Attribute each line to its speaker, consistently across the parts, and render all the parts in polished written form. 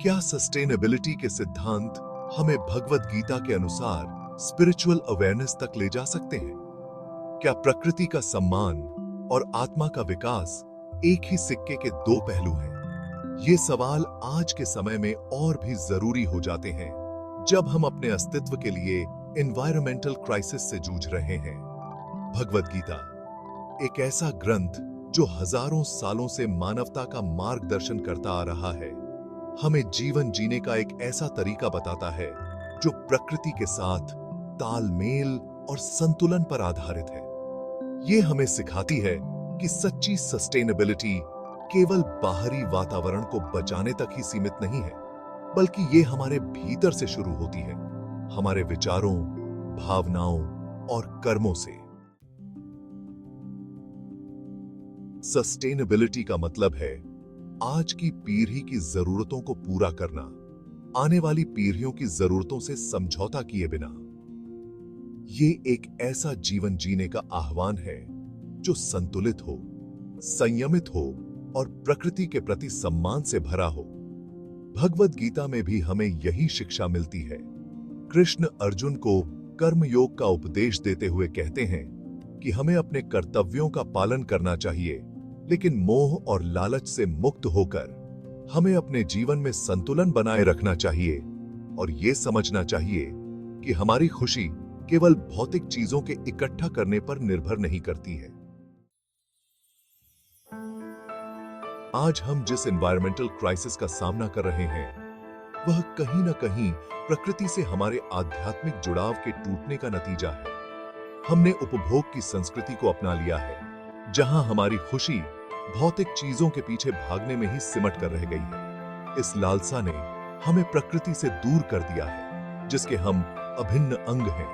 Speaker 1: क्या सस्टेनेबिलिटी के सिद्धांत हमें भगवत गीता के अनुसार स्पिरिचुअल अवेयरनेस तक ले जा सकते हैं? क्या प्रकृति का सम्मान और आत्मा का विकास एक ही सिक्के के दो पहलू हैं? ये सवाल आज के समय में और भी जरूरी हो जाते हैं जब हम अपने अस्तित्व के लिए एनवायरमेंटल क्राइसिस से जूझ रहे हैं। भगवत गीता एक ऐसा ग्रंथ जो हजारों सालों से मानवता का मार्गदर्शन करता आ रहा है, हमें जीवन जीने का एक ऐसा तरीका बताता है जो प्रकृति के साथ तालमेल और संतुलन पर आधारित है। ये हमें सिखाती है कि सच्ची सस्टेनेबिलिटी केवल बाहरी वातावरण को बचाने तक ही सीमित नहीं है, बल्कि ये हमारे भीतर से शुरू होती है, हमारे विचारों, भावनाओं और कर्मों से। सस्टेनेबिलिटी का मतलब है आज की पीढ़ी की जरूरतों को पूरा करना, आने वाली पीढ़ियों की जरूरतों से समझौता किए बिना। ये एक ऐसा जीवन जीने का आह्वान है जो संतुलित हो, संयमित हो और प्रकृति के प्रति सम्मान से भरा हो। भगवत गीता में भी हमें यही शिक्षा मिलती है। कृष्ण अर्जुन को कर्म योग का उपदेश देते हुए कहते हैं कि हमें अपने कर्तव्यों का पालन करना चाहिए, लेकिन मोह और लालच से मुक्त होकर हमें अपने जीवन में संतुलन बनाए रखना चाहिए और यह समझना चाहिए कि हमारी खुशी केवल भौतिक चीजों के इकट्ठा करने पर निर्भर नहीं करती है। आज हम जिस एनवायरमेंटल क्राइसिस का सामना कर रहे हैं, वह कहीं ना कहीं प्रकृति से हमारे आध्यात्मिक जुड़ाव के टूटने का नतीजा है। हमने उपभोग की संस्कृति को अपना लिया है, जहां हमारी खुशी भौतिक चीजों के पीछे भागने में ही सिमट कर रह गई है। इस लालसा ने हमें प्रकृति से दूर कर दिया है, जिसके हम अभिन्न अंग हैं।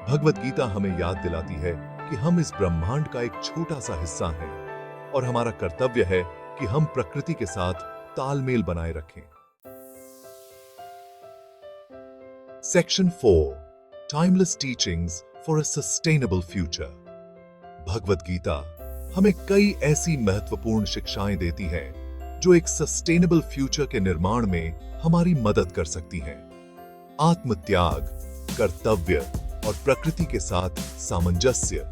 Speaker 1: भगवत गीता हमें याद दिलाती है कि हम इस ब्रह्मांड का एक छोटा सा हिस्सा हैं और हमारा कर्तव्य है कि हम प्रकृति के साथ तालमेल बनाए रखें। Section 4, timeless teachings for a sustainable future. Bhagavad Gita हमें कई ऐसी महत्वपूर्ण शिक्षाएं देती है जो एक सस्टेनेबल फ्यूचर के निर्माण में हमारी मदद कर सकती हैं। आत्मत्याग, कर्तव्य और प्रकृति के साथ सामंजस्य,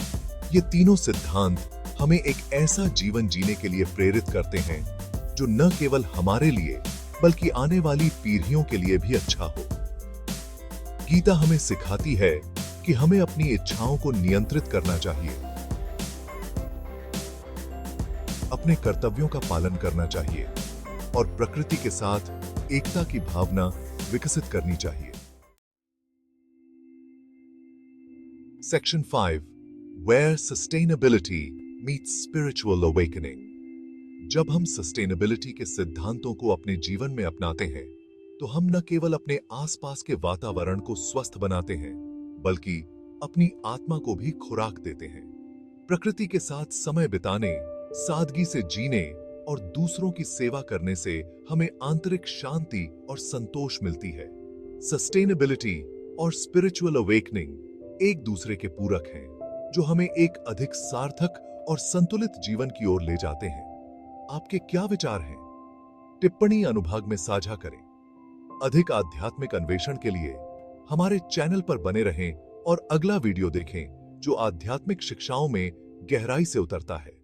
Speaker 1: ये तीनों सिद्धांत हमें एक ऐसा जीवन जीने के लिए प्रेरित करते हैं जो न केवल हमारे लिए बल्कि आने वाली पीढ़ियों के लिए भी अच्छा हो। गीता हमें सिखाती है कि हमें अपनी इच्छाओं को नियंत्रित करना चाहिए, अपने कर्तव्यों का पालन करना चाहिए और प्रकृति के साथ एकता की भावना विकसित करनी चाहिए। Section 5, Where Sustainability meets Spiritual Awakening। जब हम सस्टेनेबिलिटी के सिद्धांतों को अपने जीवन में अपनाते हैं, तो हम न केवल अपने आसपास के वातावरण को स्वस्थ बनाते हैं, बल्कि अपनी आत्मा को भी खुराक देते हैं। प्रकृति के साथ समय बिताने, सादगी से जीने और दूसरों की सेवा करने से हमें आंतरिक शांति और संतोष मिलती है। सस्टेनेबिलिटी और स्पिरिचुअल अवेकनिंग एक दूसरे के पूरक हैं, जो हमें एक अधिक सार्थक और संतुलित जीवन की ओर ले जाते हैं। आपके क्या विचार हैं? टिप्पणी अनुभाग में साझा करें। अधिक आध्यात्मिक अन्वेषण के लिए हमारे चैनल पर बने रहें और अगला वीडियो देखें जो आध्यात्मिक शिक्षाओं में गहराई से उतरता है।